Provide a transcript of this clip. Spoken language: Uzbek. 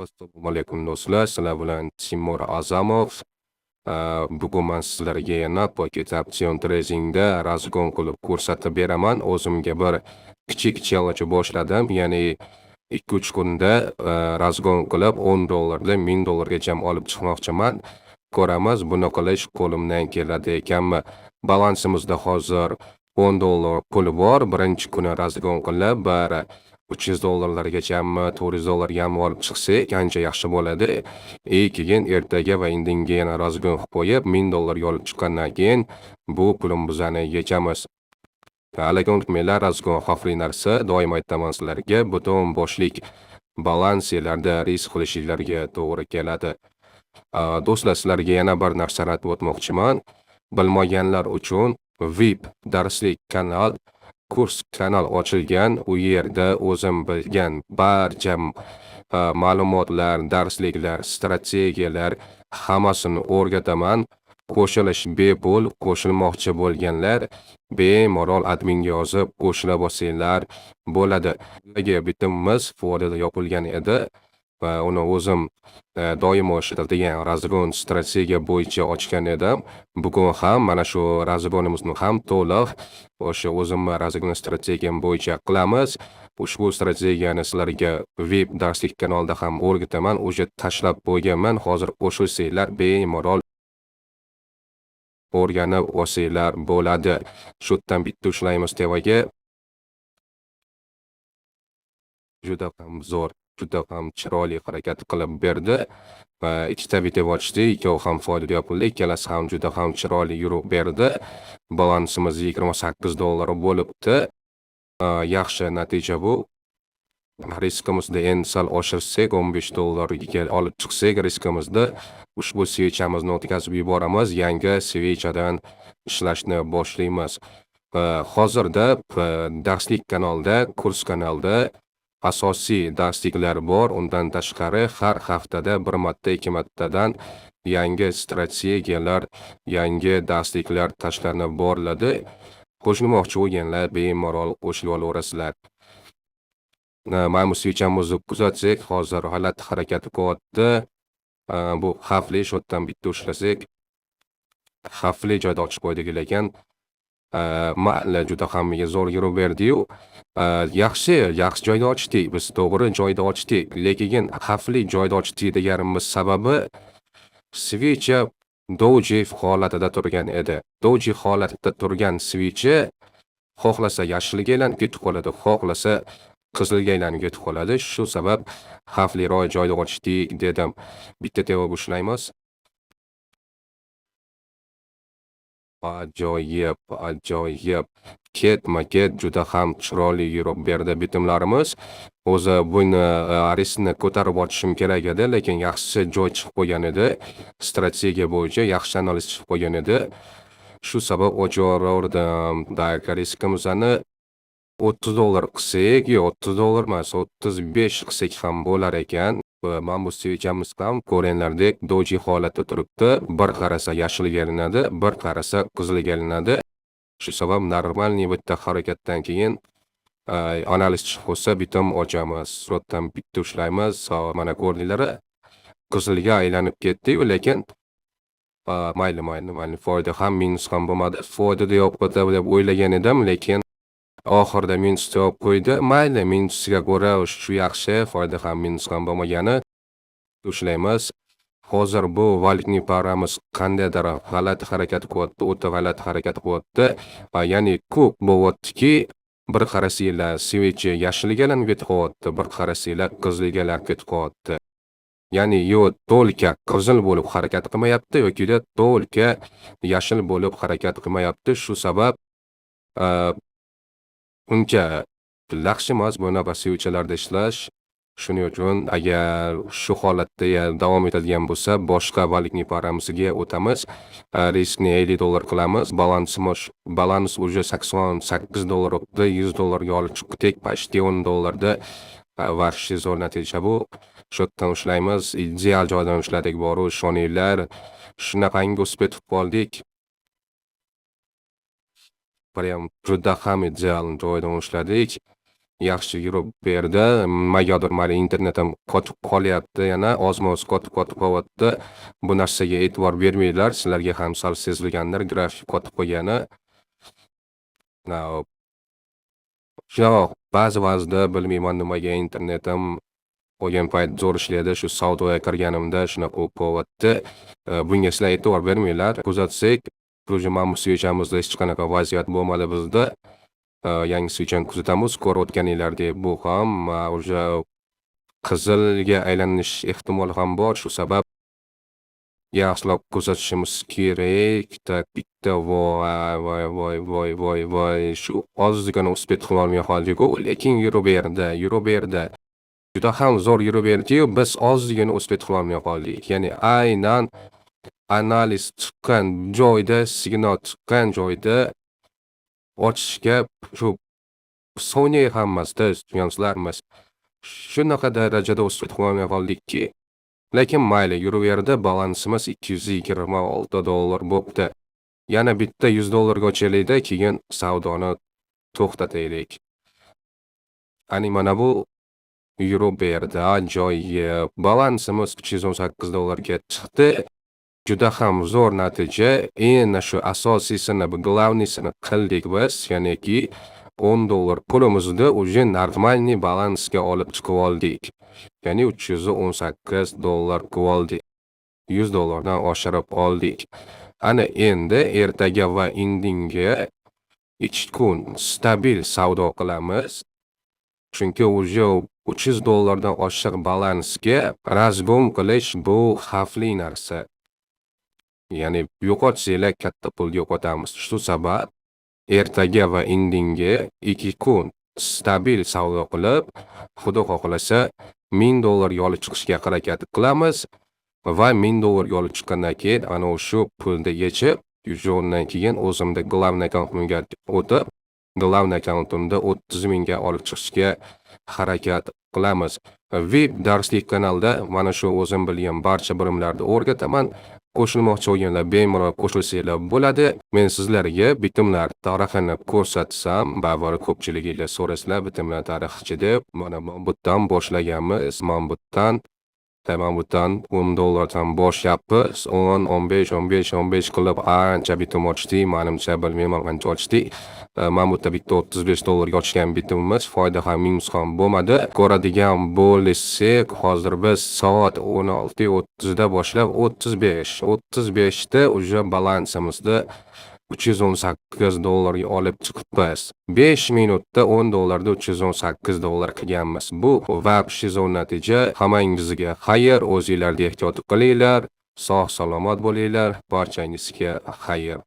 Assalomu alaykum do'stlar. Sizlar bilan Timur Azamov. Bugun men sizlarga yana Pocket Option Tradingda razgon qilib ko'rsatib beraman. O'zimga bir kichik challenge boshladim. Ya'ni 2-3 kunda razgon qilib $10 dan $1000 gacha olib chiqmoqchiman. Ko'ramiz, buni qilish qo'limdan keladi ekanmi. Balansimizda hozir $10 pul bor. Birinchi kuni razgon qilib $300 $400 olib chiqsak ancha yaxshi bo'ladi. Keyin ertaga va indinga yana razgon qilib qo'yib $1000 olib chiqqandan keyin bu pulimizni yechamiz. Lekin unutmanglar, razgon xavfli narsa. Doim aytaman sizlarga, butun boshlik balansiyalarda risk qilishinglarga to'g'ri keladi. Do'stlar, sizlarga yana bir narsani aytib o'tmoqchiman. Bilmaganlar uchun VIP darslik kurs kanal ochilgan. U yerda o'zim bilgan barcha ma'lumotlar, darsliklar, strategiyalar hammasini o'rgataman. Qo'shilish bepul. Qo'shilmoqchi bo'lganlar bemalol adminga yozib qo'shila bo'lsanglar bo'ladi. Bitimimiz Florida yopilgan edi va uni o'zim doimo ishlatadigan razgon strategiya bo'yicha ochgan edim. Bugun ham mana shu razgonimizni ham to'liq o'sha o'zim razgon strategiyam bo'yicha qilamiz. Ushbu strategiyani sizlarga VIP darslik kanalda ham o'rgataman. O'sha tashlab qo'yganman. Hozir qo'shilsanglar bemalol o'rganib olsanglar bo'ladi. Shu yerdan bitta ushlaymiz tevaga. Juda ham zo'r, juda ham chiroyli harakat qilib berdi va ikkita video ochdik. Ikkovi ham foydali yopildi. Ikkalasi ham juda ham chiroyli yurib berdi. Balansimiz $28 bo'libdi. Yaxshi natija bu. Riskimizni endi sal oshirsak, $15 ga olib chiqsak, riskimizni ushbu switchamizni o'tkazib yuboramiz. Yangi switchadan ishlashni boshlaymiz. Hozirda darslik kanalda, kurs kanalda asosiy darsliklar bor. Undan tashqari har haftada bir marta, 2 martadan yangi strategiyalar, yangi darsliklar tashlanib boriladi. Qo'shilmoqchi bo'lganlar bemalol qo'shilib olaverasizlar. Mana bu switchamizni kuzatsak, hozir g'alati harakat qilyapti. Bu xavfli, shu yerdan bitta ushlasak, xavfli joyda ochib qo'ydik lekin mayli, juda ham zo'r yurib berdi-yu. Yaxshi joyda ochdik, biz to'g'ri joyda ochdik, lekin xavfli joyda ochdik deganimiz sababi switch doji holatida turgan edi. Doji holatida turgan switch xohlasa yashilga aylanib ketib qoladi, xohlasa qizilga aylanib ketib qoladi. Shu sabab xavfliroq joyda ochdik dedim. Bitta teva ushlaymiz. Ajoyib. Ketma-ket juda ham chiroyli yurib berdi bitimlarimiz. O'zi buni riskni ko'tarib ochishim kerak edi, lekin yaxshi joy chiqib qo'ygan edi. Strategiya bo'yicha yaxshi analiz chiqib qo'ygan edi. Shu sabab o'chiraverdim. Riskimizni $30 qilsak, yo'q, $30 emas, 35 qilsak ham bo'lar ekan. Mana bu switchamiz ham ko'ringlardek doji holatda turibdi. Bir qarasa yashilga aylanadi, bir qarasa qizilga aylanadi. Shu sabab normalniy bitta harakatdan keyin analiz chiqib qolsa bitim ochamiz. Suratdan bitta ushlaymiz. Mana ko'rdinglar, qizilga aylanib ketdi, lekin mayli. Foyda ham minus ham bo'lmadi. Foyda yopadi deb o'ylagan edim, lekin oxirida minus olib qo'ydi. Mayli, minusiga ko'ra shu yaxshi, foyda ham minus ham bo'lmagani. Ushlaymiz. Hozir bu valyutni paramiz qandaydir g'alati harakat qilyapti, o'ta g'alati harakat qilyapti. Ya'ni ko'p bo'lyaptiki, bir qarasanglar switch yashilga aylanib ketib qolyapti, bir qarasanglar qizilga aylanib ketib qolyapti. Ya'ni to'lka qizil bo'lib harakat qilmayapti yoki to'lka yashil bo'lib harakat qilmayapti. Shu sabab uncha yaxshi emas bunaqa switchlarda ishlash. Shuning uchun agar shu holatda davom etadigan bo'lsa, boshqa valyutni paramizga o'tamiz. Riskni $50 qilamiz. Balans уже $88 o'tdi, $100 ga olib chiqdik, почти $10 da varshi zo'r natija bu. Shu yerdan ushlaymiz. Ideal joydan ushladik, boru ishoninglar. Shunaqangi o'sib qoldik. Prям juda ham ideal joydan ushladik. yaxshi yurib berdi. Nimagadir mani internetim qotib qolyapti, yana ozma-oz qotib qolyapti. Bu narsaga e'tibor bermanglar. Sizlarga ham sal sezilgandir grafik qotib qolgani. Yo'q, ba'zida bilmayman nimaga internetim qolgan payt zo'r ishlaydi. Shu savdoga kirganimda shunaqa bo'lib qolyapti. Bunga sizlar e'tibor bermanglar. Kuzatsak, mana bu switchamizda hech qanaqa vaziyat bo'lmadi bizda. Yangi switchani kuzatamiz. Ko'rib o'tganinglardek bu ham o'sha qizilga aylanish ehtimoli ham bor. Shu sabab yaxshilab kuzatishimiz kerak. Bitta voy. Shu ozgina uspet qilolmay qoldik-ku, lekin yuraverdi. Juda ham zo'r yuraverdi-yu, biz ozgina uspet qilolmay qoldik. Ya'ni aynan analiz chiqqan joyda, signal chiqqan joyda ochishga shu soniya hammasida tushunasizlarmi? Shunaqa darajada uspet qilolmay qoldikki. Lekin mayli, yuraverdi. Balansimiz $226 bo'pti. Yana bitta $100 ochaylik-da, keyin savdoni to'xtataylik. Mana bu yuraverdi. Ajoyib. Balansimiz $318 ga chiqdi. Juda ham zo'r natija. Endi shu asosiysini, glavnisini qildik biz. Ya'niki $10 pulimizni уже нормальный balansga olib chiqib oldik. Ya'ni $318 qilib oldik. $100 dan oshirib oldik. Ana endi ertaga va indinga 2 kun stabil savdo qilamiz. Chunki уже $300 dan oshiq balansga razg'om qilish bu xavfli narsa. Ya'ni yo'qotsanglar katta pul yo'qotamiz. Shu sabab ertaga va indinga 2 kun stabil savdo qilib, Xudo xohlasa $1000 olib chiqishga harakat qilamiz va $1000 olib chiqqandan keyin ana shu pulni yechib, undan keyin o'zimda главный akkauntimga o'tib, главный akkauntimda 30,000 ga olib chiqishga harakat qilamiz. VIP darslik kanalda mana shu o'zim bilgan barcha bilimlarni o'rgataman. Qo'shilmoqchi bo'lganlar bemalol qo'shilsanglar bo'ladi. Men sizlarga bitimlar tarixini ko'rsatsam, ba'zir ko'pchiliginglar so'rasizlar, bitimlar tarixchi deb. Mana butdan boshlaganmiz. Butdan $10 dan boshlabmiz. 10, 15 qilib ancha bitim ochdik. Menimcha bilmayman qancha ochdik. Bitta $35 ga ochgan bitimimiz, foyda ham minus ham bo'lmadi. Ko'radigan bo'lsak, hozir biz soat 16:30 da boshlab 35 da уже balansimizda $318 ga olib chiqibmiz. 5 minutda $10 da $318 qilganmiz. Bu vahshiy zo'r natija. Hammangizga xayr, o'zingizlarga ehtiyot qilinglar. Sog' salomat bo'linglar. Barchangizga xayr.